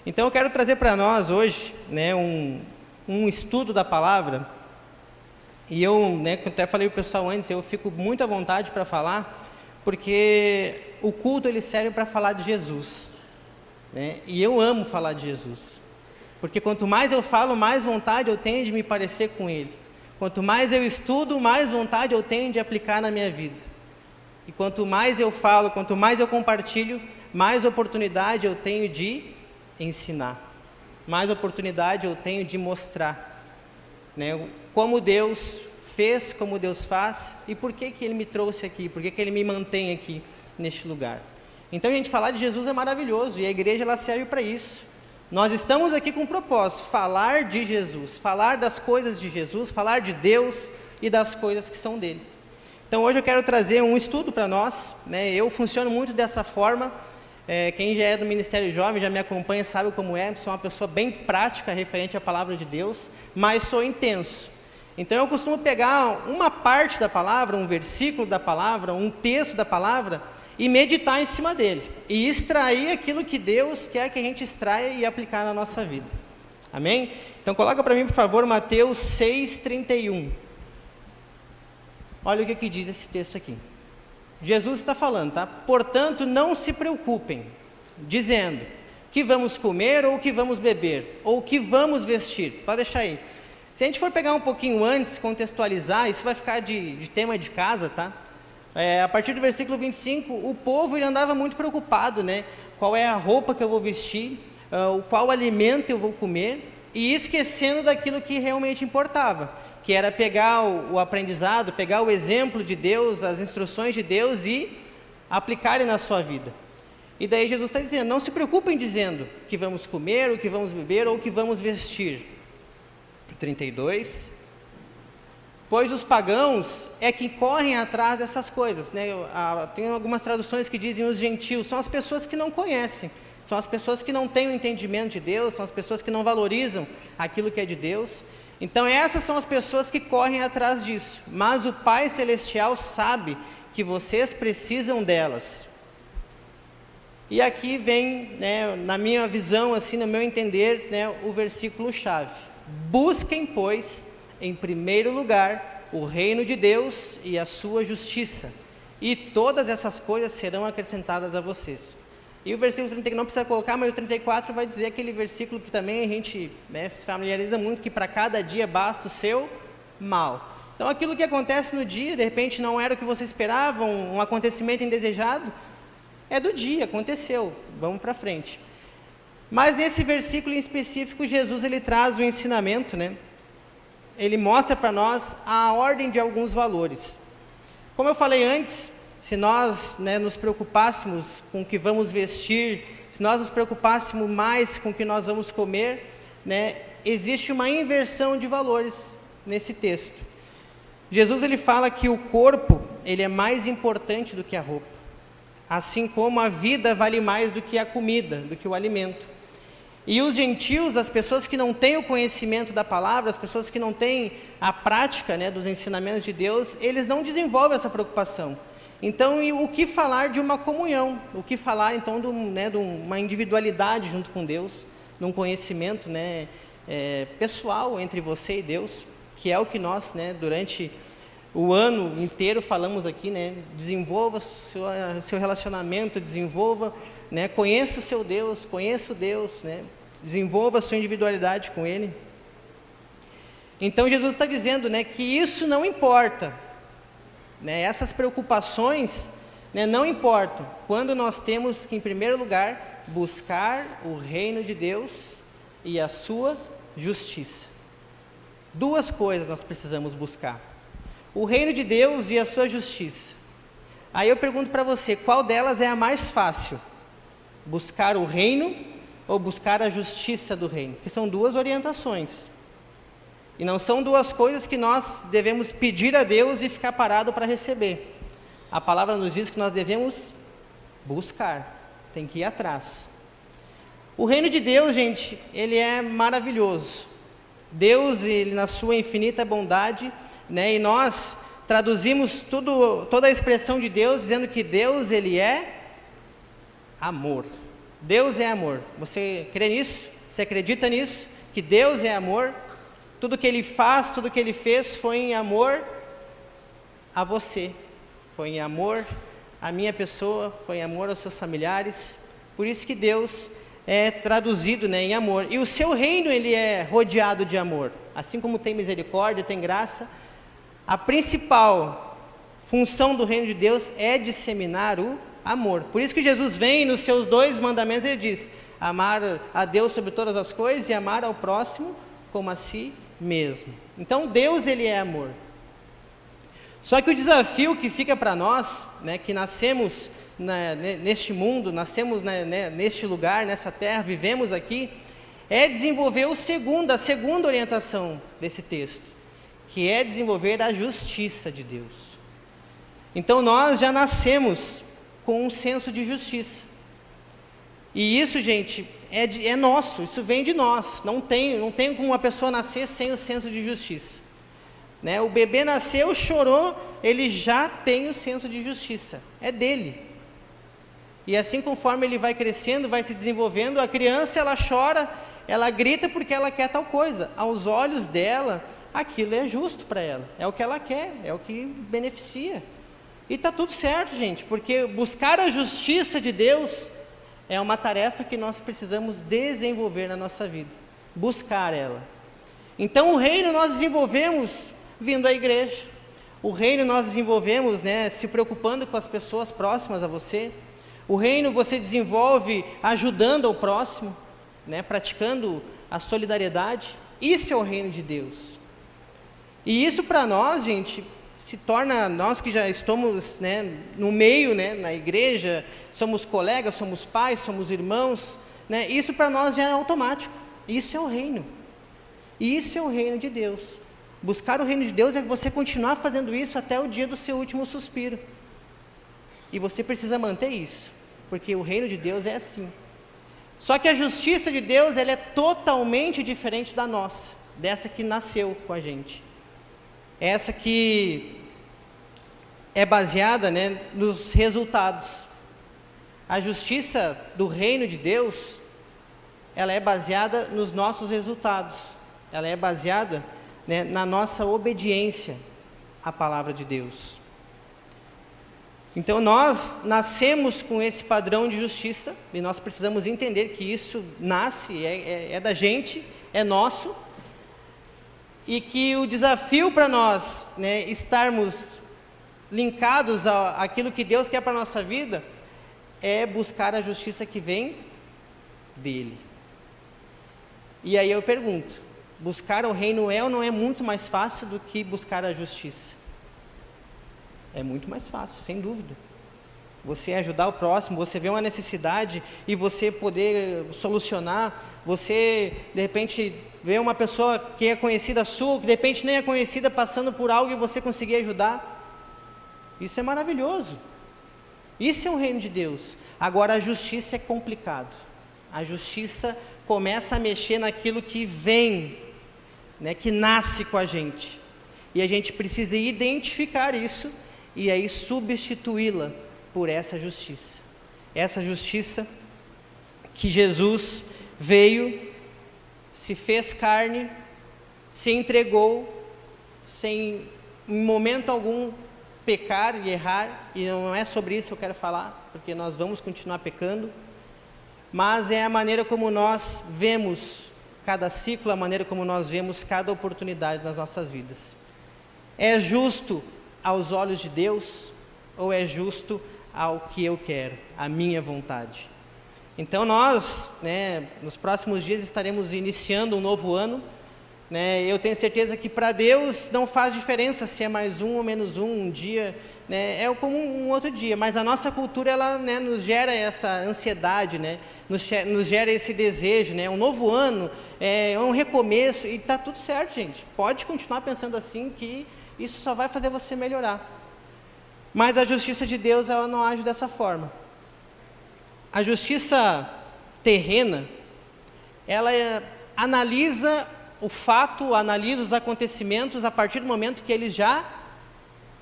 Então eu quero trazer para nós hoje, né, um estudo da palavra. E eu, né, até falei para o pessoal antes, eu fico muito à vontade para falar, porque o culto ele serve para falar de Jesus, né? E eu amo falar de Jesus, porque quanto mais eu falo, mais vontade eu tenho de me parecer com Ele. Quanto mais eu estudo, mais vontade eu tenho de aplicar na minha vida. E quanto mais eu falo, quanto mais eu compartilho, mais oportunidade eu tenho de ensinar, mais oportunidade eu tenho de mostrar, né, como Deus fez, como Deus faz e por que Ele me trouxe aqui, por que Ele me mantém aqui neste lugar. Então, gente, falar de Jesus é maravilhoso e a igreja ela serve para isso. Nós estamos aqui com um propósito, falar de Jesus, falar das coisas de Jesus, falar de Deus e das coisas que são dele. Então hoje eu quero trazer um estudo para nós, né? Eu funciono muito dessa forma, quem já é do Ministério Jovem, já me acompanha, sabe como é, sou uma pessoa bem prática referente à palavra de Deus, mas sou intenso. Então eu costumo pegar uma parte da palavra, um versículo da palavra, um texto da palavra, e meditar em cima dele, e extrair aquilo que Deus quer que a gente extraia e aplicar na nossa vida. Amém? Então coloca para mim, por favor, Mateus 6:31. Olha o que diz esse texto aqui. Jesus está falando, tá? Portanto, não se preocupem, dizendo, que vamos comer, ou que vamos beber, ou que vamos vestir. Pode deixar aí. Se a gente for pegar um pouquinho antes, contextualizar, isso vai ficar de tema de casa, tá? A partir do versículo 25, o povo ele andava muito preocupado, né? Qual é a roupa que eu vou vestir, qual alimento eu vou comer, e esquecendo daquilo que realmente importava, que era pegar o aprendizado, pegar o exemplo de Deus, as instruções de Deus e aplicarem na sua vida. E daí Jesus está dizendo, não se preocupem dizendo que vamos comer, o que vamos beber ou o que vamos vestir. 32... Pois os pagãos é que correm atrás dessas coisas, né? Tem algumas traduções que dizem os gentios, são as pessoas que não conhecem, são as pessoas que não têm o entendimento de Deus, são as pessoas que não valorizam aquilo que é de Deus. Então essas são as pessoas que correm atrás disso, mas o Pai Celestial sabe que vocês precisam delas. E aqui vem, né, na minha visão, assim, no meu entender, né, o versículo-chave. Busquem, pois, em primeiro lugar, o reino de Deus e a sua justiça, e todas essas coisas serão acrescentadas a vocês. E o versículo 30 que não precisa colocar, mas o 34 vai dizer aquele versículo que também a gente, né, se familiariza muito, que para cada dia basta o seu mal. Então aquilo que acontece no dia, de repente não era o que você esperava, um acontecimento indesejado, é do dia, aconteceu, vamos para frente. Mas nesse versículo em específico, Jesus ele traz o ensinamento, né? Ele mostra para nós a ordem de alguns valores. Como eu falei antes, se nós, né, nos preocupássemos com o que vamos vestir, se nós nos preocupássemos mais com o que nós vamos comer, né, existe uma inversão de valores nesse texto. Jesus ele fala que o corpo ele é mais importante do que a roupa, assim como a vida vale mais do que a comida, do que o alimento. E os gentios, as pessoas que não têm o conhecimento da palavra, as pessoas que não têm a prática, né, dos ensinamentos de Deus, eles não desenvolvem essa preocupação. Então, o que falar de uma comunhão? O que falar, então, de uma individualidade junto com Deus, de um conhecimento, né, pessoal entre você e Deus, que é o que nós, né, durante o ano inteiro falamos aqui, né, desenvolva seu relacionamento, desenvolva, né, conheça o seu Deus, conheça o Deus, né, desenvolva a sua individualidade com Ele. Então Jesus está dizendo, né, que isso não importa, né, essas preocupações, né, não importam, quando nós temos que, em primeiro lugar, buscar o reino de Deus e a sua justiça. Duas coisas nós precisamos buscar: o reino de Deus e a sua justiça. Aí eu pergunto para você, qual delas é a mais fácil? Buscar o reino ou buscar a justiça do reino? Porque são duas orientações. E não são duas coisas que nós devemos pedir a Deus e ficar parado para receber. A palavra nos diz que nós devemos buscar, tem que ir atrás. O reino de Deus, gente, ele é maravilhoso. Deus, ele na sua infinita bondade, né, e nós traduzimos toda a expressão de Deus dizendo que Deus ele é amor. Deus é amor. Você crê nisso? Você acredita nisso? Que Deus é amor? Tudo que Ele faz, tudo que Ele fez foi em amor a você. Foi em amor à minha pessoa, foi em amor aos seus familiares. Por isso que Deus é traduzido, né, em amor. E o seu reino, ele é rodeado de amor. Assim como tem misericórdia, tem graça, a principal função do reino de Deus é disseminar o amor. Por isso que Jesus vem nos seus 2 mandamentos, ele diz: amar a Deus sobre todas as coisas e amar ao próximo como a si mesmo. Então Deus, ele é amor. Só que o desafio que fica para nós, né, que nascemos neste mundo, nascemos neste lugar, nessa terra, vivemos aqui, é desenvolver a segunda orientação desse texto, que é desenvolver a justiça de Deus. Então nós já nascemos com um senso de justiça. E isso, gente, é nosso, isso vem de nós. Não tem como uma pessoa nascer sem o senso de justiça. Né? O bebê nasceu, chorou, ele já tem o senso de justiça, é dele. E assim, conforme ele vai crescendo, vai se desenvolvendo, a criança, ela chora, ela grita porque ela quer tal coisa. Aos olhos dela, aquilo é justo para ela, é o que ela quer, é o que beneficia. E está tudo certo, gente, porque buscar a justiça de Deus é uma tarefa que nós precisamos desenvolver na nossa vida, buscar ela. Então o reino nós desenvolvemos vindo à igreja, o reino nós desenvolvemos, né, se preocupando com as pessoas próximas a você, o reino você desenvolve ajudando ao próximo, né, praticando a solidariedade. Isso é o reino de Deus. E isso para nós, gente, se torna, nós que já estamos, né, no meio, né, na igreja, somos colegas, somos pais, somos irmãos, né, isso para nós já é automático. Isso é o reino. Isso é o reino de Deus. Buscar o reino de Deus é você continuar fazendo isso até o dia do seu último suspiro. E você precisa manter isso, porque o reino de Deus é assim. Só que a justiça de Deus, ela é totalmente diferente da nossa, dessa que nasceu com a gente. Essa que é baseada, né, nos resultados. A justiça do reino de Deus, ela é baseada nos nossos resultados. Ela é baseada, né, na nossa obediência à palavra de Deus. Então nós nascemos com esse padrão de justiça e nós precisamos entender que isso nasce, é da gente, é nosso, e que o desafio para nós, né, estarmos linkados àquilo que Deus quer para a nossa vida é buscar a justiça que vem dele. E aí eu pergunto, buscar o reino é ou não é muito mais fácil do que buscar a justiça? É muito mais fácil, sem dúvida. Você ajudar o próximo, você vê uma necessidade e você poder solucionar, você de repente vê uma pessoa que é conhecida sua, que de repente nem é conhecida, passando por algo e você conseguir ajudar. Isso é maravilhoso. Isso é o reino de Deus. Agora a justiça é complicado. A justiça começa a mexer naquilo que vem, né, que nasce com a gente. E a gente precisa identificar isso e aí substituí-la por essa justiça. Essa justiça que Jesus veio, se fez carne, se entregou, sem em momento algum pecar e errar, e não é sobre isso que eu quero falar, porque nós vamos continuar pecando, mas é a maneira como nós vemos cada ciclo, a maneira como nós vemos cada oportunidade nas nossas vidas. É justo aos olhos de Deus, ou é justo ao que eu quero, à minha vontade? Então nós, né, nos próximos dias estaremos iniciando um novo ano, né, eu tenho certeza que para Deus não faz diferença se é mais um ou menos um dia, né, é como um outro dia, mas a nossa cultura, ela, né, nos gera essa ansiedade, né, nos gera esse desejo, né, um novo ano, é um recomeço, e está tudo certo, gente, pode continuar pensando assim, que isso só vai fazer você melhorar. Mas a justiça de Deus, ela não age dessa forma. A justiça terrena, ela analisa o fato, analisa os acontecimentos a partir do momento que eles já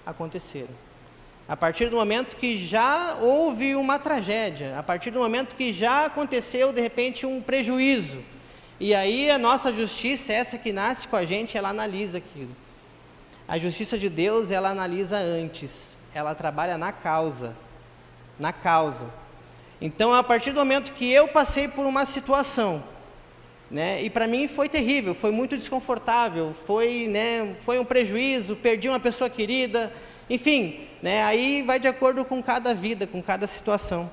aconteceram. A partir do momento que já houve uma tragédia, a partir do momento que já aconteceu, de repente, um prejuízo. E aí a nossa justiça, essa que nasce com a gente, ela analisa aquilo. A justiça de Deus, ela analisa antes, ela trabalha na causa. Na causa. Então, a partir do momento que eu passei por uma situação, né, e para mim foi terrível, foi muito desconfortável, foi um prejuízo, perdi uma pessoa querida, enfim, né, aí vai de acordo com cada vida, com cada situação.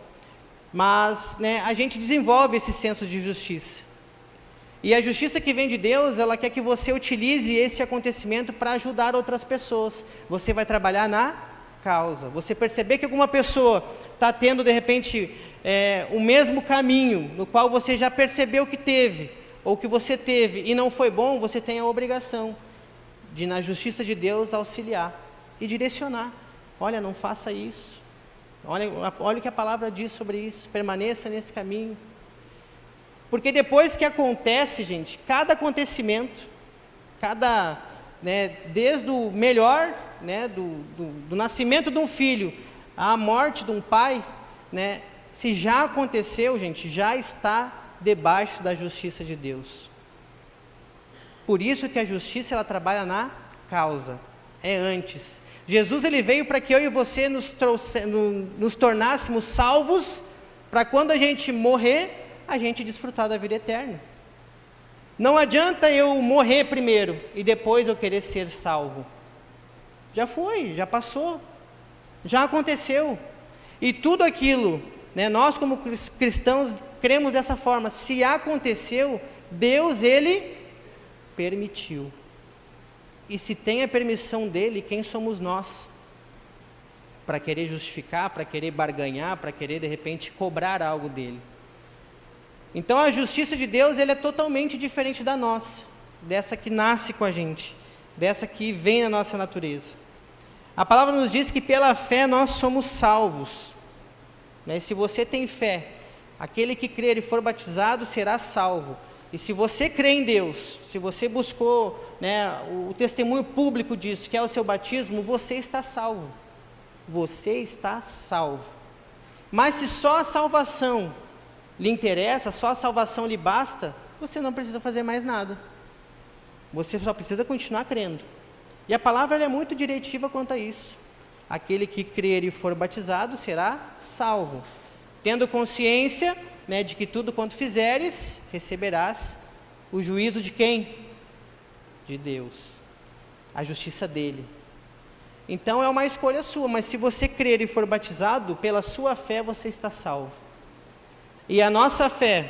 Mas, né, a gente desenvolve esse senso de justiça. E a justiça que vem de Deus, ela quer que você utilize esse acontecimento para ajudar outras pessoas. Você vai trabalhar na causa. Você perceber que alguma pessoa está tendo, de repente, o mesmo caminho, no qual você já percebeu que teve, ou que você teve, e não foi bom, você tem a obrigação de, na justiça de Deus, auxiliar e direcionar. Olha, não faça isso. Olha o que a palavra diz sobre isso. Permaneça nesse caminho. Porque depois que acontece, gente, cada acontecimento, desde o melhor, né, do nascimento de um filho, à morte de um pai, né, se já aconteceu, gente, já está debaixo da justiça de Deus. Por isso que a justiça, ela trabalha na causa, é antes. Jesus, ele veio para que eu e você nos tornássemos salvos, para quando a gente morrer, a gente desfrutar da vida eterna. Não adianta eu morrer primeiro e depois eu querer ser salvo. Já foi, já passou, já aconteceu. E tudo aquilo, né, nós como cristãos cremos dessa forma, se aconteceu, Deus, ele permitiu. E se tem a permissão dele, quem somos nós? Para querer justificar, para querer barganhar, para querer de repente cobrar algo dele. Então a justiça de Deus, ele é totalmente diferente da nossa, dessa que nasce com a gente, dessa que vem na nossa natureza. A palavra nos diz que pela fé nós somos salvos, né? Se você tem fé, aquele que crer e for batizado será salvo. E se você crê em Deus, se você buscou, né, o testemunho público disso, que é o seu batismo, você está salvo. Você está salvo. Mas se só a salvação lhe interessa, só a salvação lhe basta, você não precisa fazer mais nada. Você só precisa continuar crendo. E a palavra ela é muito diretiva quanto a isso. Aquele que crer e for batizado será salvo, tendo consciência, né, de que tudo quanto fizeres, receberás o juízo de quem? De Deus, a justiça dele. Então é uma escolha sua, mas se você crer e for batizado, pela sua fé você está salvo. E a nossa fé,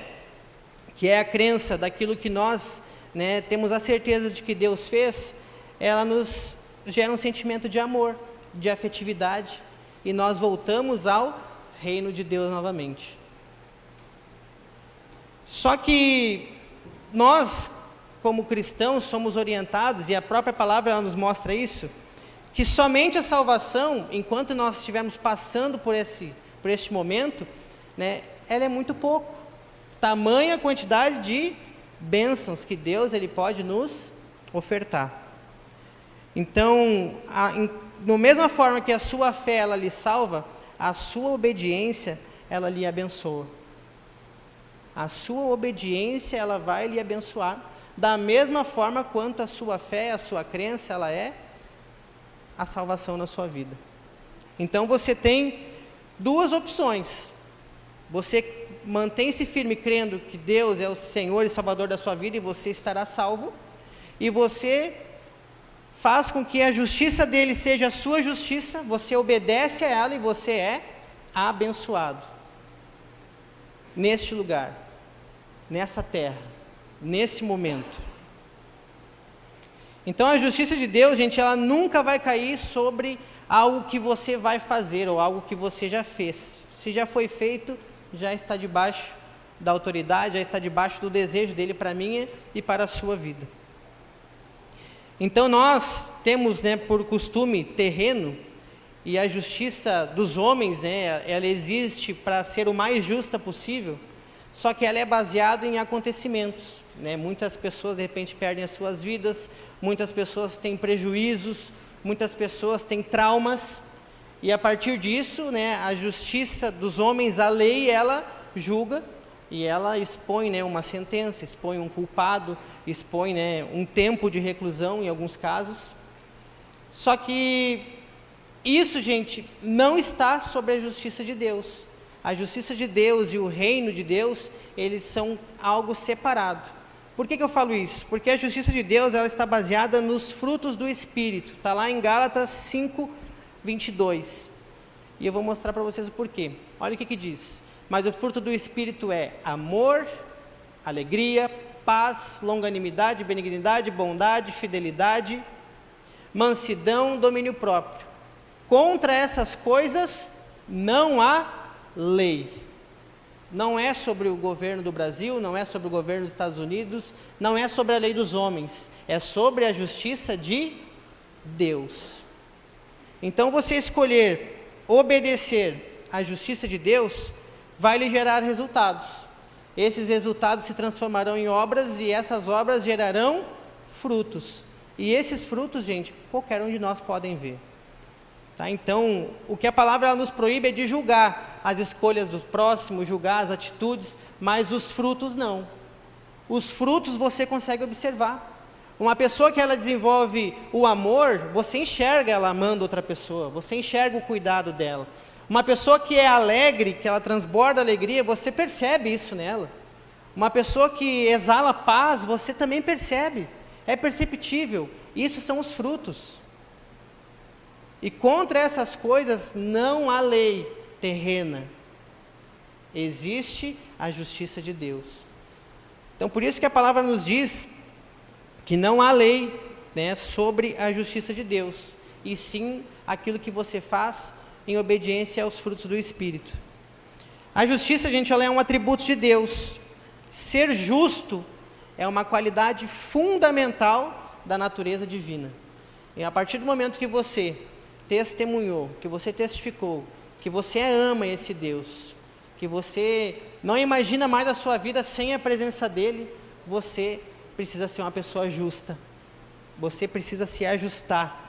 que é a crença daquilo que nós, né, temos a certeza de que Deus fez, ela nos gera um sentimento de amor, de afetividade, e nós voltamos ao reino de Deus novamente. Só que nós, como cristãos, somos orientados, e a própria palavra ela nos mostra isso, que somente a salvação, enquanto nós estivermos passando por este momento, né, ela é muito pouco. Tamanha quantidade de bênçãos que Deus ele pode nos ofertar. Então, da mesma forma que a sua fé ela lhe salva, a sua obediência ela lhe abençoa. A sua obediência ela vai lhe abençoar, da mesma forma quanto a sua fé, a sua crença, ela é a salvação na sua vida. Então você tem duas opções. Você mantém-se firme crendo que Deus é o Senhor e Salvador da sua vida e você estará salvo, e você faz com que a justiça dele seja a sua justiça, você obedece a ela e você é abençoado neste lugar, nessa terra, nesse momento. Então a justiça de Deus, gente, ela nunca vai cair sobre algo que você vai fazer ou algo que você já fez. Se já foi feito, já está debaixo da autoridade, já está debaixo do desejo dele para a minha e para a sua vida. Então nós temos, né, por costume terreno, e a justiça dos homens, né, ela existe para ser o mais justa possível, só que ela é baseada em acontecimentos, né? Muitas pessoas de repente perdem as suas vidas, muitas pessoas têm prejuízos, muitas pessoas têm traumas, e a partir disso, né, a justiça dos homens, a lei, ela julga, e ela expõe, né, uma sentença, expõe um culpado, expõe, né, um tempo de reclusão em alguns casos. Só que isso, gente, não está sobre a justiça de Deus. A justiça de Deus e o reino de Deus, eles são algo separado. Por que eu falo isso? Porque a justiça de Deus, ela está baseada nos frutos do Espírito. Está lá em Gálatas 5:22. E eu vou mostrar para vocês o porquê. Olha o que diz. Mas o fruto do Espírito é amor, alegria, paz, longanimidade, benignidade, bondade, fidelidade, mansidão, domínio próprio. Contra essas coisas não há lei. Não é sobre o governo do Brasil, não é sobre o governo dos Estados Unidos, não é sobre a lei dos homens, é sobre a justiça de Deus. Então, você escolher obedecer à justiça de Deus vai lhe gerar resultados. Esses resultados se transformarão em obras e essas obras gerarão frutos. E esses frutos, gente, qualquer um de nós podem ver. Tá? Então, o que a palavra ela nos proíbe é de julgar as escolhas do próximo, julgar as atitudes, mas os frutos não. Os frutos você consegue observar. Uma pessoa que ela desenvolve o amor, você enxerga ela amando outra pessoa, você enxerga o cuidado dela. Uma pessoa que é alegre, que ela transborda alegria, você percebe isso nela. Uma pessoa que exala paz, você também percebe. É perceptível. Isso são os frutos. E contra essas coisas não há lei terrena. Existe a justiça de Deus. Então, por isso que a palavra nos diz que não há lei, né, sobre a justiça de Deus, e sim aquilo que você faz em obediência aos frutos do Espírito. A justiça, gente, ela é um atributo de Deus. Ser justo é uma qualidade fundamental da natureza divina. E a partir do momento que você testemunhou, que você testificou, que você ama esse Deus, que você não imagina mais a sua vida sem a presença dEle, você precisa ser uma pessoa justa. Você precisa se ajustar.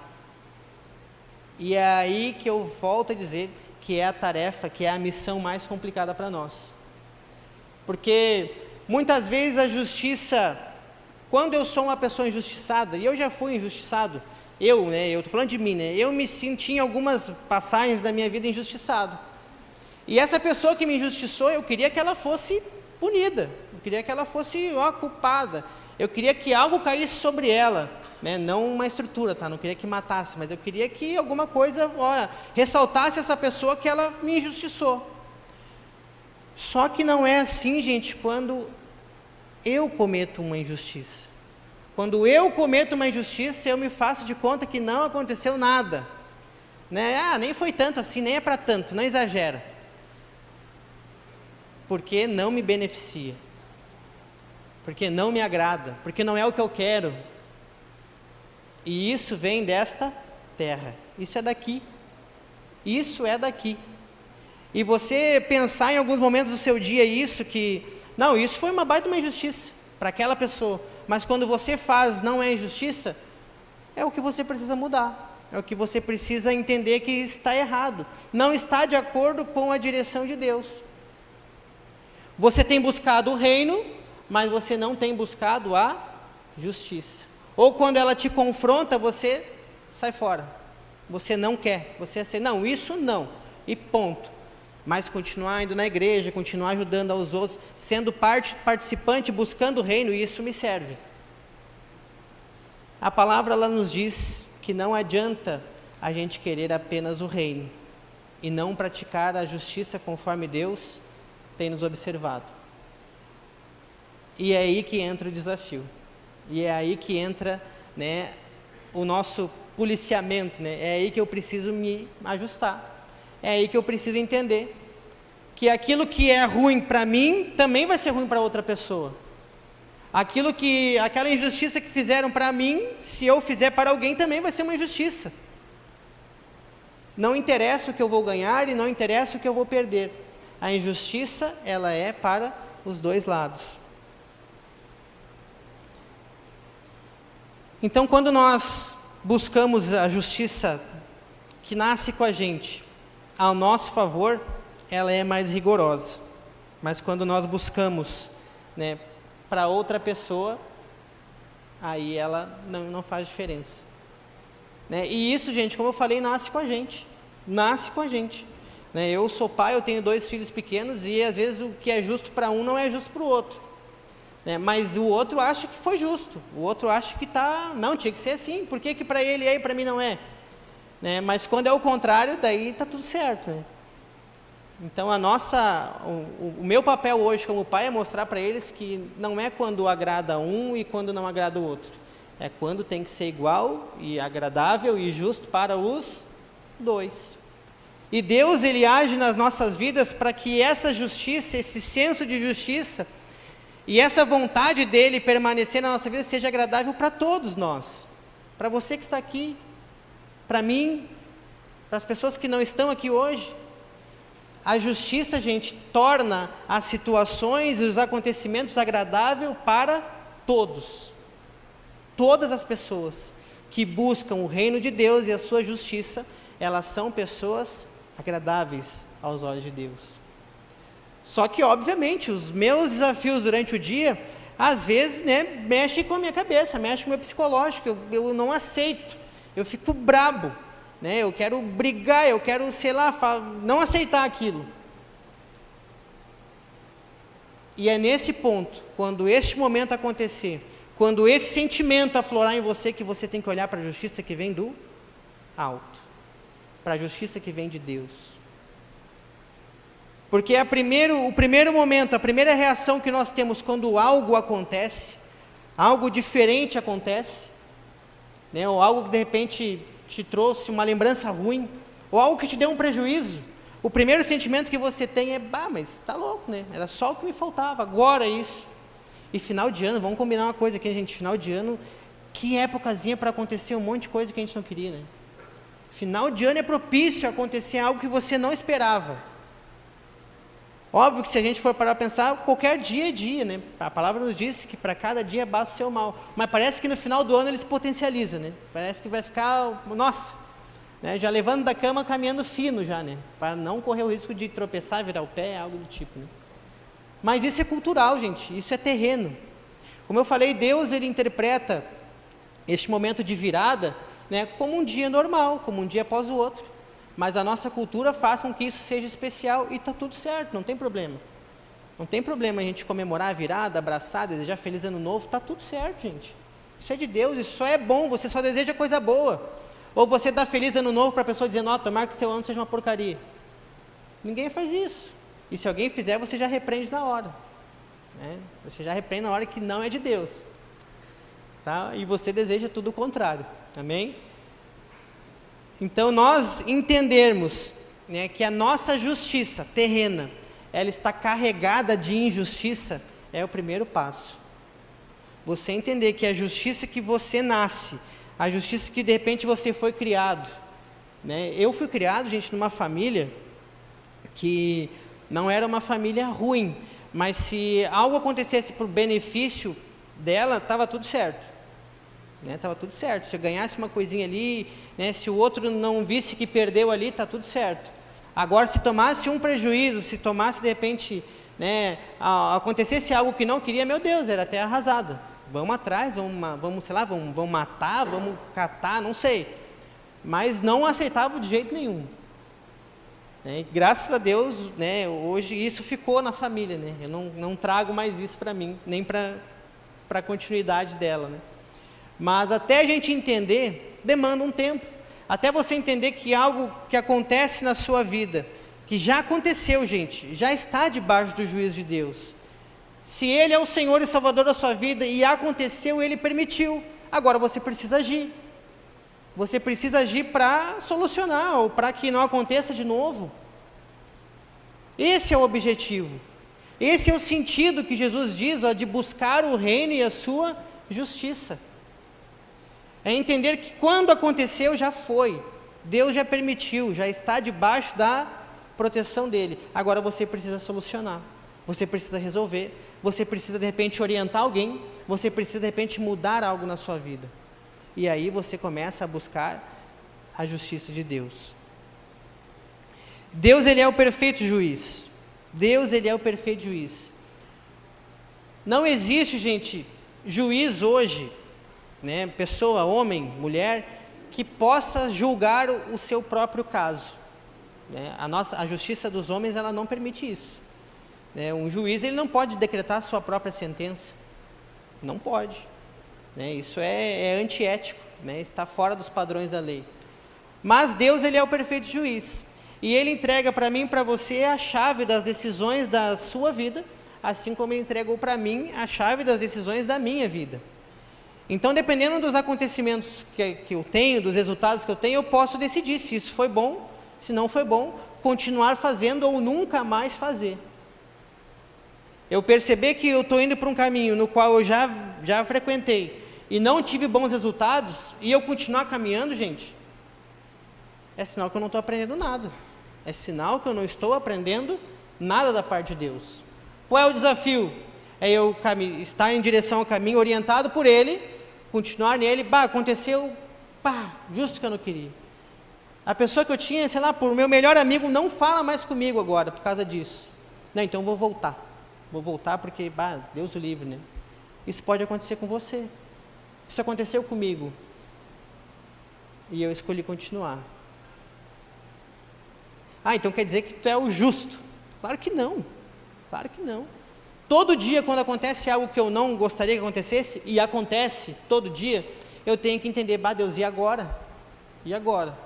E é aí que eu volto a dizer que é a tarefa, que é a missão mais complicada para nós. Porque muitas vezes a justiça, quando eu sou uma pessoa injustiçada, e eu já fui injustiçado, eu estou falando de mim, né? Eu me senti em algumas passagens da minha vida injustiçado. E essa pessoa que me injustiçou, eu queria que ela fosse punida, eu queria que ela fosse culpada, eu queria que algo caísse sobre ela, né? Não uma estrutura, tá? Não queria que matasse, mas eu queria que alguma coisa, ressaltasse essa pessoa que ela me injustiçou. Só que não é assim, gente, quando eu cometo uma injustiça. Quando eu cometo uma injustiça, eu me faço de conta que não aconteceu nada, né? Nem foi tanto assim, nem é para tanto, não exagera. Porque não me beneficia, porque não me agrada, porque não é o que eu quero. E isso vem desta terra, isso é daqui, isso é daqui. E você pensar em alguns momentos do seu dia isso, que, não, isso foi uma baita uma injustiça para aquela pessoa, mas quando você faz não é injustiça, é o que você precisa mudar, é o que você precisa entender que está errado, não está de acordo com a direção de Deus. Você tem buscado o reino, mas você não tem buscado a justiça. Ou quando ela te confronta, você sai fora. Você não quer, você assim, não, isso não, e ponto. Mas continuar indo na igreja, continuar ajudando aos outros, sendo participante, buscando o reino, isso me serve. A palavra ela nos diz que não adianta a gente querer apenas o reino e não praticar a justiça conforme Deus tem nos observado. E é aí que entra o desafio. E é aí que entra, né, o nosso policiamento, né? É aí que eu preciso me ajustar. É aí que eu preciso entender que aquilo que é ruim para mim também vai ser ruim para outra pessoa. Aquela injustiça que fizeram para mim, se eu fizer para alguém, também vai ser uma injustiça. Não interessa o que eu vou ganhar e não interessa o que eu vou perder. A injustiça, ela é para os dois lados. Então, quando nós buscamos a justiça que nasce com a gente, ao nosso favor, ela é mais rigorosa. Mas quando nós buscamos, né, para outra pessoa, aí ela não faz diferença. Né? E isso, gente, como eu falei, nasce com a gente. Nasce com a gente. Né? Eu sou pai, eu tenho 2 filhos pequenos, e às vezes o que é justo para um não é justo para o outro. Né? Mas o outro acha que foi justo. O outro acha que não, tinha que ser assim. Por que para ele é e para mim não é? Né? Mas quando é o contrário, daí está tudo certo. Né? Então o meu papel hoje como pai é mostrar para eles que não é quando agrada um e quando não agrada o outro. É quando tem que ser igual e agradável e justo para os 2. E Deus, Ele age nas nossas vidas para que essa justiça, esse senso de justiça e essa vontade dEle permanecer na nossa vida seja agradável para todos nós. Para você que está aqui, para mim, para as pessoas que não estão aqui hoje. A justiça, gente, torna as situações e os acontecimentos agradáveis para todos. Todas as pessoas que buscam o reino de Deus e a sua justiça, elas são pessoas agradáveis aos olhos de Deus. Só que, obviamente, os meus desafios durante o dia, às vezes, né, mexem com a minha cabeça, mexem com o meu psicológico, eu não aceito, eu fico brabo. Né? Eu quero brigar, eu quero, não aceitar aquilo. E é nesse ponto, quando este momento acontecer, quando esse sentimento aflorar em você, que você tem que olhar para a justiça que vem do alto, para a justiça que vem de Deus. Porque o primeiro momento, a primeira reação que nós temos quando algo acontece, algo diferente acontece, né? Ou algo que de repente te trouxe uma lembrança ruim, ou algo que te deu um prejuízo, o primeiro sentimento que você tem é, mas tá louco, né? Era só o que me faltava, agora é isso. E final de ano, vamos combinar uma coisa aqui, gente, final de ano, que épocazinha para acontecer um monte de coisa que a gente não queria, né? Final de ano é propício a acontecer algo que você não esperava. Óbvio que se a gente for parar para pensar, qualquer dia é dia, né? A palavra nos diz que para cada dia basta o seu mal. Mas parece que no final do ano ele se potencializa, né? Parece que vai ficar, nossa, né? Já levando da cama, caminhando fino já, né? Para não correr o risco de tropeçar, virar o pé, algo do tipo, né? Mas isso é cultural, gente, isso é terreno. Como eu falei, Deus, Ele interpreta este momento de virada, né, como um dia normal, como um dia após o outro. Mas a nossa cultura faz com que isso seja especial e está tudo certo, não tem problema. Não tem problema a gente comemorar a virada, abraçar, desejar feliz ano novo, está tudo certo, gente. Isso é de Deus, isso só é bom, você só deseja coisa boa. Ou você dá feliz ano novo para a pessoa dizendo, tomara que seu ano seja uma porcaria. Ninguém faz isso. E se alguém fizer, você já repreende na hora. Né? Você já repreende na hora que não é de Deus. Tá? E você deseja tudo o contrário. Amém? Então, nós entendermos, né, que a nossa justiça terrena, ela está carregada de injustiça, é o primeiro passo. Você entender que a justiça que você nasce, a justiça que de repente você foi criado. Né? Eu fui criado, gente, numa família que não era uma família ruim, mas se algo acontecesse por benefício dela, estava tudo certo. Estava tudo certo. Se eu ganhasse uma coisinha ali, né, se o outro não visse que perdeu ali, está tudo certo. Agora, se tomasse um prejuízo, se tomasse de repente, né, acontecesse algo que não queria, meu Deus, era até arrasada. Vamos atrás, vamos matar, vamos catar, não sei. Mas não aceitava de jeito nenhum. Né, graças a Deus, né, hoje isso ficou na família. Né, eu não trago mais isso para mim, nem para a continuidade dela. Né. Mas até a gente entender, demanda um tempo. Até você entender que algo que acontece na sua vida, que já aconteceu, gente, já está debaixo do juízo de Deus. Se Ele é o Senhor e Salvador da sua vida e aconteceu, Ele permitiu. Agora você precisa agir. Você precisa agir para solucionar ou para que não aconteça de novo. Esse é o objetivo. Esse é o sentido que Jesus diz, de buscar o reino e a sua justiça. É entender que quando aconteceu, já foi. Deus já permitiu, já está debaixo da proteção dEle. Agora você precisa solucionar. Você precisa resolver. Você precisa, de repente, orientar alguém. Você precisa, de repente, mudar algo na sua vida. E aí você começa a buscar a justiça de Deus. Deus, ele é o perfeito juiz. Deus, ele é o perfeito juiz. Não existe, gente, juiz hoje, né, pessoa, homem, mulher, que possa julgar o seu próprio caso. Né? A justiça dos homens, ela não permite isso. Né? Um juiz, ele não pode decretar a sua própria sentença. Não pode. Né? Isso é antiético, né? Está fora dos padrões da lei. Mas Deus, ele é o perfeito juiz. E ele entrega para mim e para você a chave das decisões da sua vida, assim como ele entregou para mim a chave das decisões da minha vida. Então, dependendo dos acontecimentos que eu tenho, dos resultados que eu tenho, eu posso decidir se isso foi bom, se não foi bom, continuar fazendo ou nunca mais fazer. Eu perceber que eu estou indo para um caminho no qual eu já frequentei e não tive bons resultados, e eu continuar caminhando, gente, é sinal que eu não estou aprendendo nada. É sinal que eu não estou aprendendo nada da parte de Deus. Qual é o desafio? É eu estar em direção ao caminho, orientado por Ele, continuar nele. Aconteceu, justo que eu não queria. A pessoa que eu tinha, sei lá, por meu melhor amigo, não fala mais comigo agora, por causa disso. Não, então eu vou voltar. Vou voltar porque, Deus o livre, né? Isso pode acontecer com você. Isso aconteceu comigo. E eu escolhi continuar. Então quer dizer que tu é o justo. Claro que não. Claro que não. Todo dia, quando acontece algo que eu não gostaria que acontecesse, e acontece todo dia, eu tenho que entender, Deus, e agora? E agora?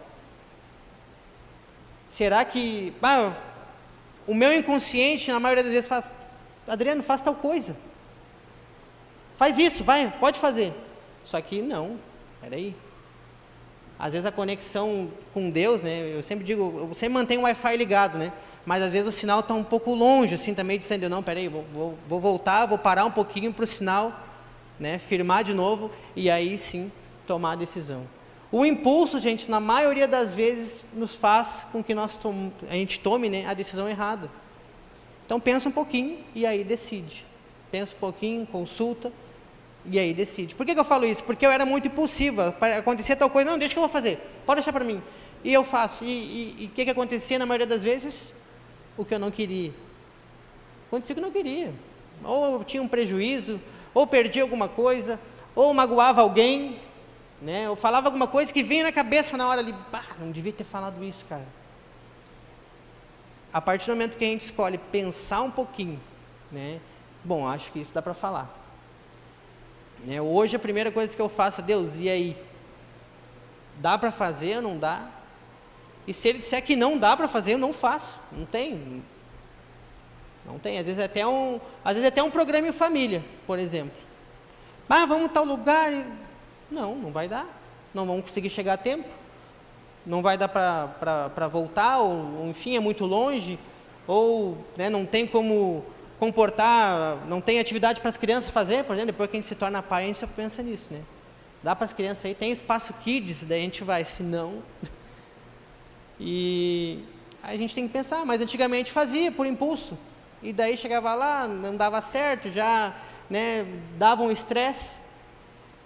Será que... o meu inconsciente, na maioria das vezes, faz... Adriano, faz tal coisa. Faz isso, pode fazer. Só que não, peraí. Às vezes a conexão com Deus, né? Eu sempre digo, eu sempre mantenho o Wi-Fi ligado, né? Mas às vezes o sinal está um pouco longe, assim, também dizendo, não, peraí, vou voltar, vou parar um pouquinho para o sinal, né? Firmar de novo, e aí sim, tomar a decisão. O impulso, gente, na maioria das vezes, nos faz com que a gente tome, né, a decisão errada. Então pensa um pouquinho, e aí decide. Pensa um pouquinho, consulta, e aí decide. Por que eu falo isso? Porque eu era muito impulsiva. Acontecia tal coisa, não, deixa que eu vou fazer, pode deixar para mim. E eu faço. E o que acontecia na maioria das vezes? O que eu não queria. Acontecia o que eu não queria. Ou eu tinha um prejuízo, ou perdi alguma coisa, ou magoava alguém, né? Ou falava alguma coisa que vinha na cabeça na hora ali, não devia ter falado isso, cara. A partir do momento que a gente escolhe pensar um pouquinho, né? Bom, acho que isso dá para falar. Hoje a primeira coisa que eu faço, Deus, e aí? Dá para fazer ou não dá? E se Ele disser que não dá para fazer, eu não faço. Não tem. Não tem. Às vezes até um programa em família, por exemplo. Vamos a tal lugar. Não vai dar. Não vamos conseguir chegar a tempo. Não vai dar para voltar, ou enfim, é muito longe, ou, né, não tem como comportar, não tem atividade para as crianças fazer, por exemplo, depois que a gente se torna pai, a gente só pensa nisso, né? Dá para as crianças aí, tem espaço kids, daí a gente vai, se não... E a gente tem que pensar, mas antigamente fazia por impulso, e daí chegava lá, não dava certo, já, né, dava um estresse.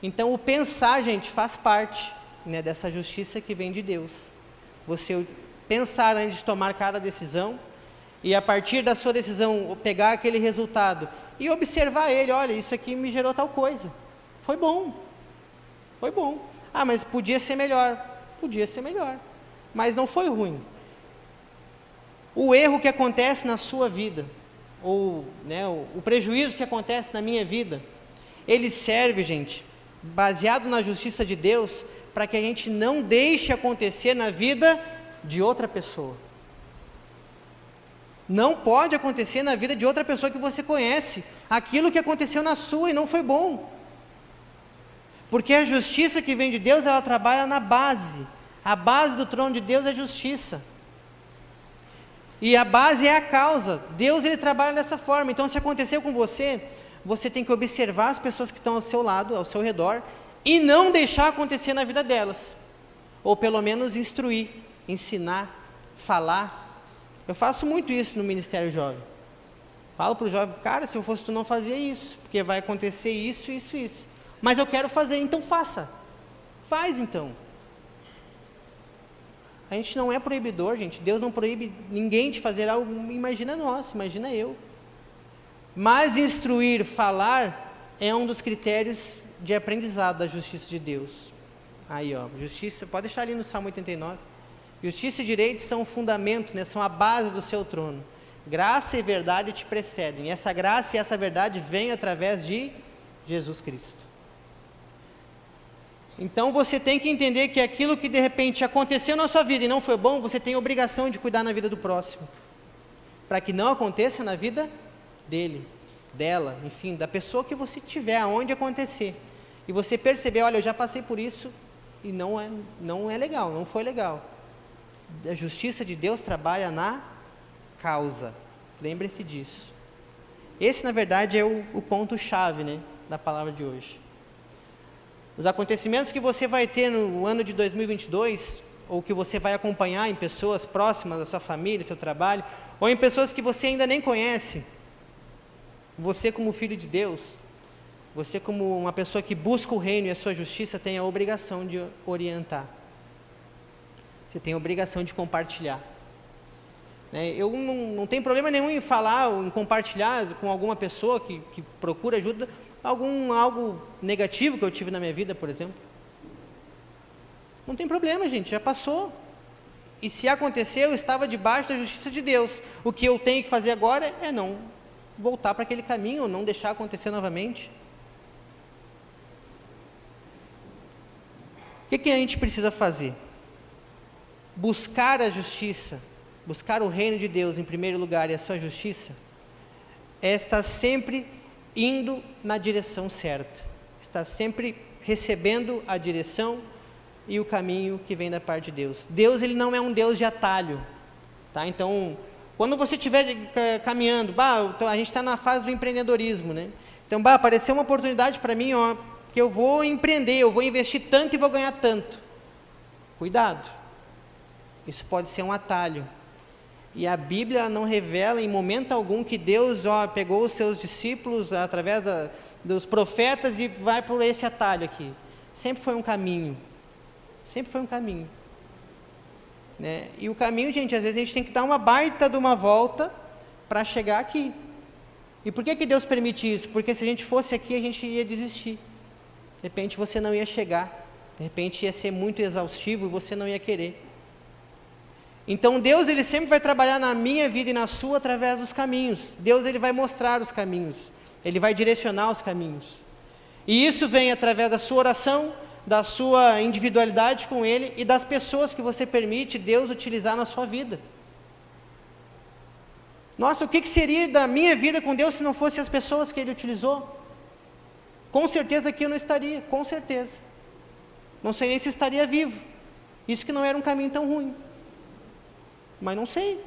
Então o pensar, gente, faz parte, né, dessa justiça que vem de Deus. Você pensar antes de tomar cada decisão, e a partir da sua decisão pegar aquele resultado e observar ele, olha, isso aqui me gerou tal coisa, foi bom, mas podia ser melhor, mas não foi ruim. O erro que acontece na sua vida, ou, né, o prejuízo que acontece na minha vida, ele serve, gente, baseado na justiça de Deus, para que a gente não deixe acontecer na vida de outra pessoa. Não pode acontecer na vida de outra pessoa que você conhece aquilo que aconteceu na sua e não foi bom. Porque a justiça que vem de Deus, ela trabalha na base. A base do trono de Deus é justiça. E a base é a causa. Deus, ele trabalha dessa forma. Então, se aconteceu com você, você tem que observar as pessoas que estão ao seu lado, ao seu redor, e não deixar acontecer na vida delas. Ou pelo menos instruir, ensinar, falar. Eu faço muito isso no Ministério Jovem. Falo para o jovem, cara, se eu fosse tu não fazia isso, porque vai acontecer isso. Mas eu quero fazer, então faça. Faz então. A gente não é proibidor, gente. Deus não proíbe ninguém de fazer algo. Imagina nós, imagina eu. Mas instruir, falar, é um dos critérios de aprendizado da justiça de Deus. Aí, ó, justiça, pode deixar ali no Salmo 89. Justiça e direito são o fundamento, né, são a base do seu trono. Graça e verdade te precedem. Essa graça e essa verdade vêm através de Jesus Cristo. Então você tem que entender que aquilo que de repente aconteceu na sua vida e não foi bom, você tem a obrigação de cuidar na vida do próximo, para que não aconteça na vida dele, dela, enfim, da pessoa que você tiver, aonde acontecer. E você perceber, olha, eu já passei por isso e não é legal, não foi legal. A justiça de Deus trabalha na causa. Lembre-se disso. Esse, na verdade, é o ponto-chave, né, da palavra de hoje. Os acontecimentos que você vai ter no ano de 2022, ou que você vai acompanhar em pessoas próximas da sua família, seu trabalho, ou em pessoas que você ainda nem conhece, você como filho de Deus, você como uma pessoa que busca o reino e a sua justiça, tem a obrigação de orientar. Você tem a obrigação de compartilhar. Eu não tenho problema nenhum em falar, ou em compartilhar com alguma pessoa que procura ajuda, algo negativo que eu tive na minha vida, por exemplo. Não tem problema, gente, já passou. E se aconteceu, eu estava debaixo da justiça de Deus. O que eu tenho que fazer agora é não voltar para aquele caminho, não deixar acontecer novamente. O que a gente precisa fazer? Buscar a justiça, buscar o reino de Deus em primeiro lugar e a sua justiça, é estar sempre indo na direção certa, está sempre recebendo a direção e o caminho que vem da parte de Deus. Deus, ele não é um Deus de atalho, tá? Então, quando você estiver caminhando, a gente está na fase do empreendedorismo, né? Então, apareceu uma oportunidade para mim, ó, que eu vou empreender, eu vou investir tanto e vou ganhar tanto. Cuidado, isso pode ser um atalho. E a Bíblia não revela em momento algum que Deus pegou os seus discípulos através dos profetas e vai por esse atalho aqui. Sempre foi um caminho. Sempre foi um caminho. Né? E o caminho, gente, às vezes a gente tem que dar uma baita de uma volta para chegar aqui. E por que Deus permite isso? Porque se a gente fosse aqui, a gente ia desistir. De repente você não ia chegar. De repente ia ser muito exaustivo e você não ia querer. Então Deus, ele sempre vai trabalhar na minha vida e na sua através dos caminhos. Deus, ele vai mostrar os caminhos, ele vai direcionar os caminhos. E isso vem através da sua oração, da sua individualidade com ele e das pessoas que você permite Deus utilizar na sua vida. Nossa, o que seria da minha vida com Deus se não fosse as pessoas que ele utilizou? Com certeza aqui eu não estaria, com certeza. Não sei nem se estaria vivo. Isso que não era um caminho tão ruim. Mas não sei.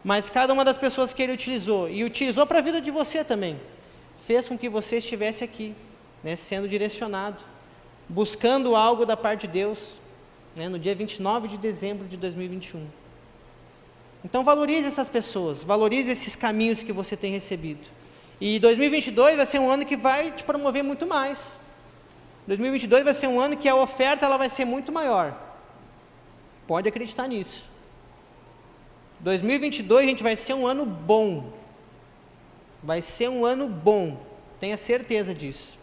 Mas cada uma das pessoas que ele utilizou, e utilizou para a vida de você também, fez com que você estivesse aqui, né, sendo direcionado, buscando algo da parte de Deus, né, no dia 29 de dezembro de 2021. Então valorize essas pessoas, valorize esses caminhos que você tem recebido. E 2022 vai ser um ano que vai te promover muito mais. 2022 vai ser um ano que a oferta ela vai ser muito maior. Pode acreditar nisso. 2022, gente, vai ser um ano bom. Vai ser um ano bom. Tenha certeza disso.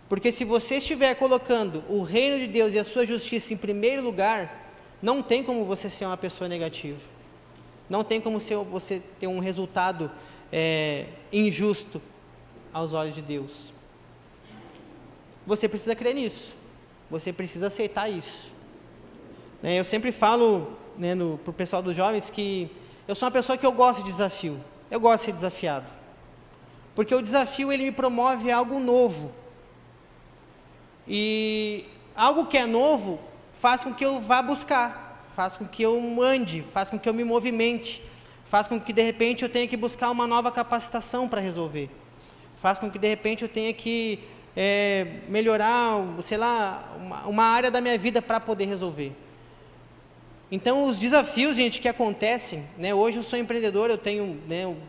Porque se você estiver colocando o reino de Deus e a sua justiça em primeiro lugar, não tem como você ser uma pessoa negativa. Não tem como você ter um resultado injusto aos olhos de Deus. Você precisa crer nisso. Você precisa aceitar isso. Eu sempre falo para o pessoal dos jovens que eu sou uma pessoa que eu gosto de desafio. Eu gosto de ser desafiado. Porque o desafio, ele me promove algo novo. E algo que é novo faz com que eu vá buscar, faz com que eu ande, faz com que eu me movimente, faz com que de repente eu tenha que buscar uma nova capacitação para resolver, faz com que de repente eu tenha que melhorar, sei lá, uma área da minha vida para poder resolver. Então os desafios, gente, que acontecem, né, hoje eu sou empreendedor, eu tenho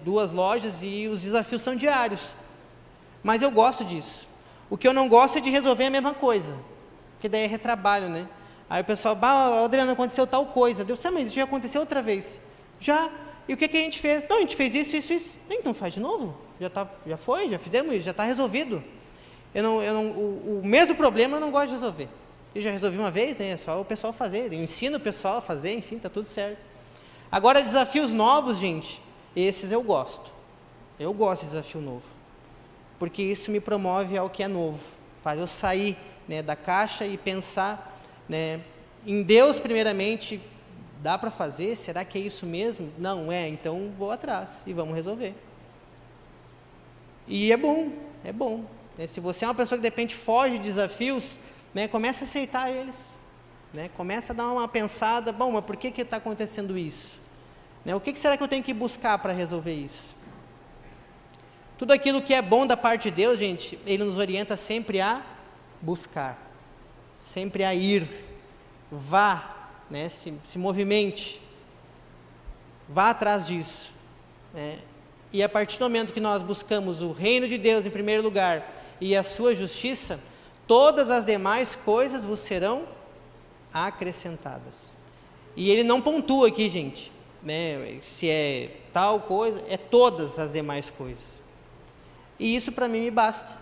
2 lojas e os desafios são diários, mas eu gosto disso. O que eu não gosto é de resolver a mesma coisa, porque daí é retrabalho, né? Aí o pessoal, Adriano, aconteceu tal coisa. Deus, mas isso já aconteceu outra vez. Já. E o que a gente fez? Não, a gente fez isso. Então faz de novo. Já foi, já fizemos isso, já está resolvido. O mesmo problema eu não gosto de resolver. Eu já resolvi uma vez, né? É só o pessoal fazer. Eu ensino o pessoal a fazer, enfim, está tudo certo. Agora, desafios novos, gente, esses eu gosto. Eu gosto de desafio novo. Porque isso me promove ao que é novo. Faz eu sair, né, da caixa e pensar, né, em Deus primeiramente. Dá para fazer? Será que é isso mesmo? Não é, então vou atrás e vamos resolver. E é bom. Né? Se você é uma pessoa que de repente foge de desafios, né, começa a aceitar eles. Né? Começa a dar uma pensada, bom, mas por que está acontecendo isso? Né? O que será que eu tenho que buscar para resolver isso? Tudo aquilo que é bom da parte de Deus, gente, Ele nos orienta sempre a buscar, sempre a ir, vá, né, se movimente, vá atrás disso, né? E a partir do momento que nós buscamos o reino de Deus em primeiro lugar e a sua justiça, todas as demais coisas vos serão acrescentadas. E ele não pontua aqui, gente, né, se é tal coisa, é todas as demais coisas. E isso para mim me basta.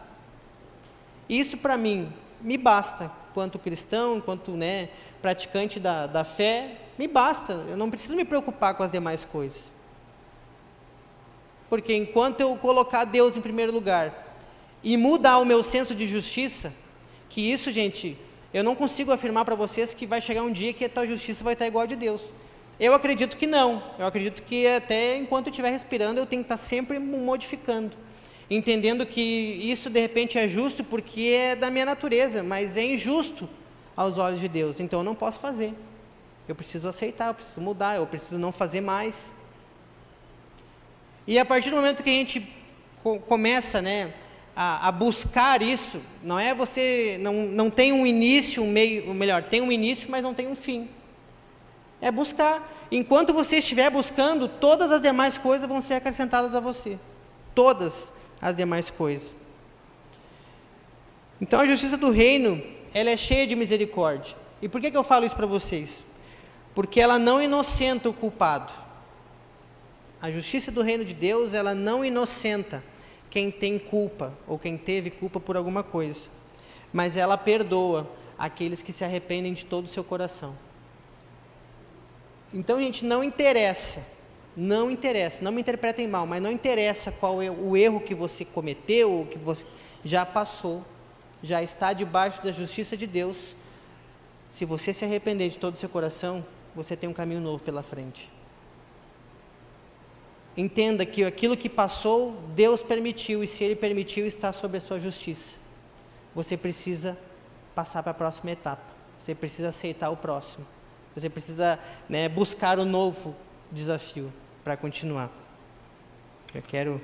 Isso para mim me basta, quanto cristão, enquanto, né, praticante da fé, me basta. Eu não preciso me preocupar com as demais coisas. Porque enquanto eu colocar Deus em primeiro lugar e mudar o meu senso de justiça, que isso, gente, eu não consigo afirmar para vocês que vai chegar um dia que a tua justiça vai estar igual a de Deus. Eu acredito que não. Eu acredito que até enquanto eu estiver respirando, eu tenho que estar sempre modificando. Entendendo que isso de repente é justo porque é da minha natureza, mas é injusto aos olhos de Deus. Então eu não posso fazer. Eu preciso aceitar, eu preciso mudar, eu preciso não fazer mais. E a partir do momento que a gente começa, né, a buscar isso, não é você, não tem um início, um meio, ou melhor, tem um início, mas não tem um fim. É buscar. Enquanto você estiver buscando, todas as demais coisas vão ser acrescentadas a você. Todas as demais coisas. Então a justiça do reino, ela é cheia de misericórdia. E por que eu falo isso para vocês? Porque ela não inocenta o culpado. A justiça do reino de Deus, ela não inocenta quem tem culpa, ou quem teve culpa por alguma coisa. Mas ela perdoa aqueles que se arrependem de todo o seu coração. Então, gente, não me interpretem mal, mas não interessa qual é o erro que você cometeu, ou que você já passou, já está debaixo da justiça de Deus. Se você se arrepender de todo o seu coração, você tem um caminho novo pela frente. Entenda que aquilo que passou, Deus permitiu, e se Ele permitiu, está sob a sua justiça. Você precisa passar para a próxima etapa, você precisa aceitar o próximo, você precisa, né, buscar o novo desafio para continuar. Eu quero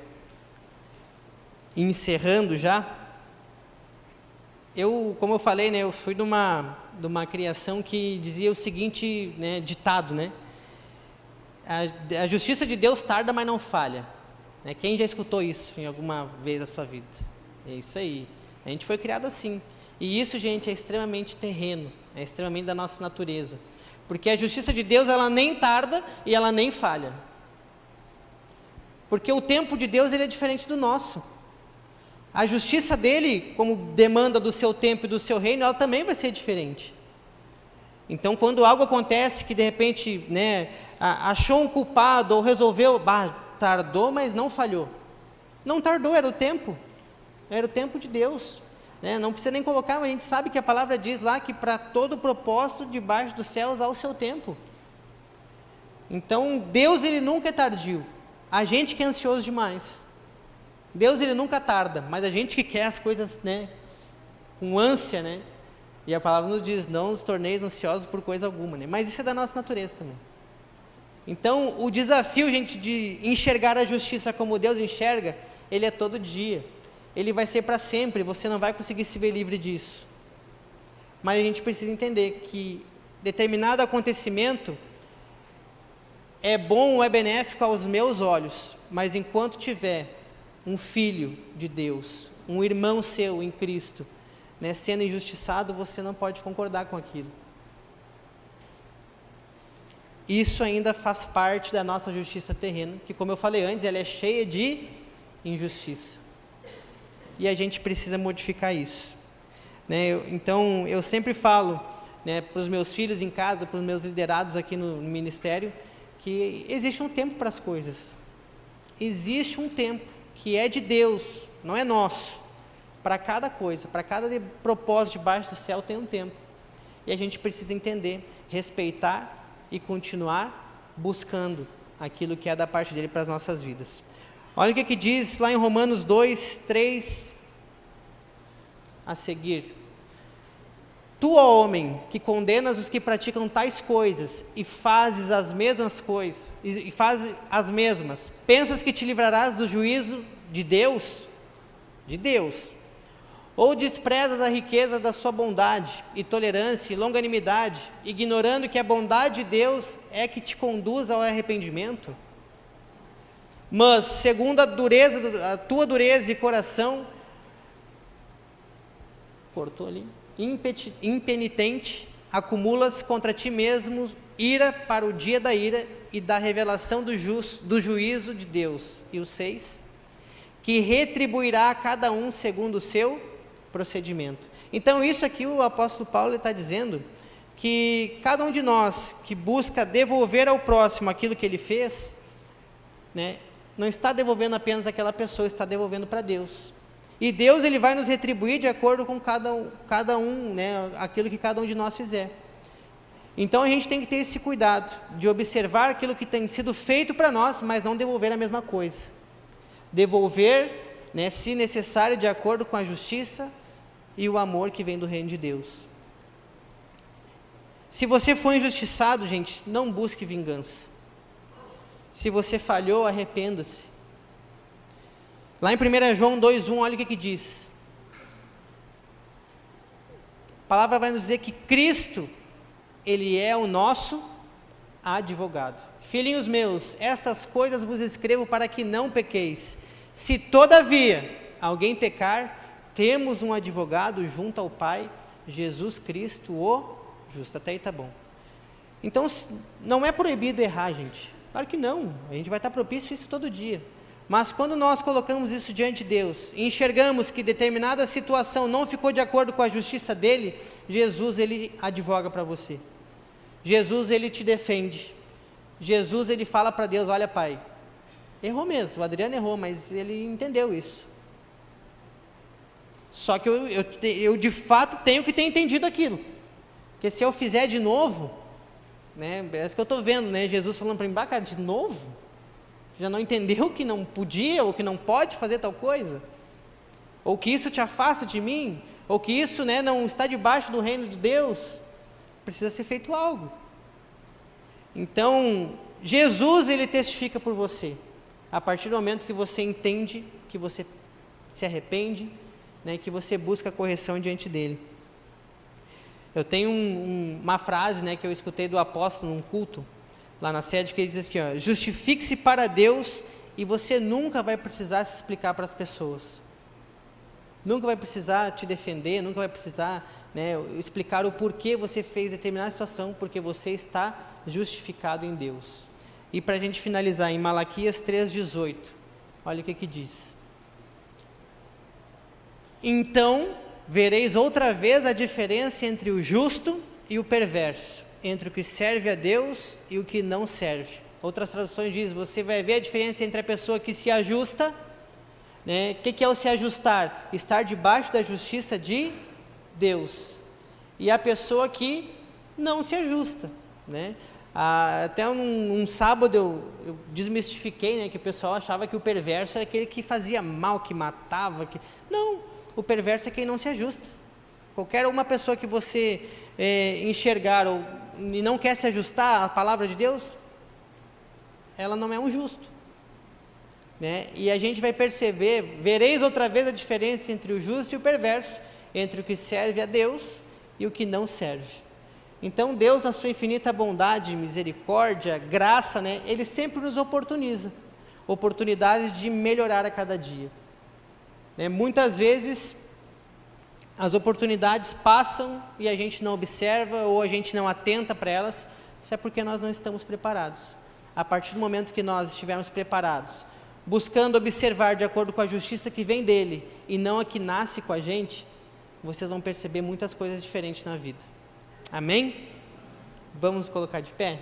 ir encerrando já. Como eu falei, né, eu fui de uma criação que dizia o seguinte, né, ditado, né? A justiça de Deus tarda, mas não falha. Né? Quem já escutou isso em alguma vez da sua vida? É isso aí. A gente foi criado assim. E isso, gente, é extremamente terreno, é extremamente da nossa natureza. Porque a justiça de Deus, ela nem tarda e ela nem falha. Porque o tempo de Deus, ele é diferente do nosso. A justiça dele, como demanda do seu tempo e do seu reino, ela também vai ser diferente. Então, quando algo acontece que de repente, né, achou um culpado ou resolveu, tardou, mas não falhou. Não tardou, era o tempo de Deus. Né? Não precisa nem colocar, mas a gente sabe que a palavra diz lá que para todo propósito debaixo dos céus há o seu tempo. Então, Deus, ele nunca é tardio. A gente que é ansioso demais. Deus, ele nunca tarda, mas a gente que quer as coisas, né, com ânsia, né? E a palavra nos diz, não os torneis ansiosos por coisa alguma, né? Mas isso é da nossa natureza também. Então, o desafio, gente, de enxergar a justiça como Deus enxerga, ele é todo dia. Ele vai ser para sempre, você não vai conseguir se ver livre disso. Mas a gente precisa entender que determinado acontecimento é bom ou é benéfico aos meus olhos, mas enquanto tiver um filho de Deus, um irmão seu em Cristo, né, sendo injustiçado, você não pode concordar com aquilo. isso ainda faz parte da nossa justiça terrena, que, como eu falei antes, ela é cheia de injustiça. E a gente precisa modificar isso, né? Então, eu sempre falo, né, para os meus filhos em casa, para os meus liderados aqui no ministério, que existe um tempo para as coisas. Existe um tempo que é de Deus, não é nosso. Para cada coisa, para cada propósito debaixo do céu tem um tempo. E a gente precisa entender, respeitar e continuar buscando aquilo que é da parte dele para as nossas vidas. Olha o que diz lá em Romanos 2, 3 a seguir. Tu, ó homem, que condenas os que praticam tais coisas e fazes as mesmas coisas, e fazes as mesmas, pensas que te livrarás do juízo de Deus? De Deus. Ou desprezas a riqueza da sua bondade e tolerância e longanimidade, ignorando que a bondade de Deus é que te conduz ao arrependimento? Mas, segundo a tua dureza e coração, impenitente, acumulas contra ti mesmo ira para o dia da ira e da revelação do juízo de Deus. E o 6, que retribuirá a cada um segundo o seu procedimento. Então, isso aqui o apóstolo Paulo está dizendo, que cada um de nós que busca devolver ao próximo aquilo que ele fez, né, não está devolvendo apenas àquela pessoa, está devolvendo para Deus. E Deus, ele vai nos retribuir de acordo com cada um, né, aquilo que cada um de nós fizer. Então a gente tem que ter esse cuidado de observar aquilo que tem sido feito para nós, mas não devolver a mesma coisa. Devolver, né, se necessário, de acordo com a justiça e o amor que vem do reino de Deus. Se você foi injustiçado, gente, não busque vingança. Se você falhou, arrependa-se. Lá em 1 João 2,1, olha o que diz. A palavra vai nos dizer que Cristo, ele é o nosso advogado. Filhinhos meus, estas coisas vos escrevo para que não pequeis. Se todavia alguém pecar, temos um advogado junto ao Pai, Jesus Cristo, o justo. Até aí está bom. Então, não é proibido errar, gente. Claro que não, a gente vai estar propício a isso todo dia. Mas quando nós colocamos isso diante de Deus, e enxergamos que determinada situação não ficou de acordo com a justiça dele, Jesus, ele advoga para você. Jesus, ele te defende. Jesus, ele fala para Deus, olha, Pai, errou mesmo, o Adriano errou, mas ele entendeu isso. Só que eu de fato tenho que ter entendido aquilo. Porque se eu fizer de novo, né, é isso que eu estou vendo, né, Jesus falando para mim, cara, de novo? Já não entendeu que não podia, ou que não pode fazer tal coisa? Ou que isso te afasta de mim? Ou que isso, né, não está debaixo do reino de Deus? Precisa ser feito algo. Então, Jesus, ele testifica por você. A partir do momento que você entende, que você se arrepende, né, que você busca a correção diante dele. Eu tenho uma frase, né, que eu escutei do apóstolo num culto, lá na sede, que ele diz assim, ó, justifique-se para Deus e você nunca vai precisar se explicar para as pessoas. Nunca vai precisar te defender, nunca vai precisar, né, explicar o porquê você fez determinada situação, porque você está justificado em Deus. E para a gente finalizar, em Malaquias 3,18, olha o que diz. Então, vereis outra vez a diferença entre o justo e o perverso, entre o que serve a Deus e o que não serve. Outras traduções dizem, você vai ver a diferença entre a pessoa que se ajusta, né? O que é o se ajustar? Estar debaixo da justiça de Deus. E a pessoa que não se ajusta, né? Até um sábado eu desmistifiquei, né, que o pessoal achava que o perverso era aquele que fazia mal, que matava. Não, o perverso é quem não se ajusta. Qualquer uma pessoa que você enxergar e não quer se ajustar à palavra de Deus, ela não é um justo, né? E a gente vai perceber, vereis outra vez a diferença entre o justo e o perverso, entre o que serve a Deus e o que não serve. Então Deus, na sua infinita bondade, misericórdia, graça, né, ele sempre nos oportuniza oportunidades de melhorar a cada dia, né? Muitas vezes as oportunidades passam e a gente não observa ou a gente não atenta para elas, Isso é porque nós não estamos preparados. A partir do momento que nós estivermos preparados, buscando observar de acordo com a justiça que vem dele e não a que nasce com a gente, vocês vão perceber muitas coisas diferentes na vida. Amém? Vamos nos colocar de pé?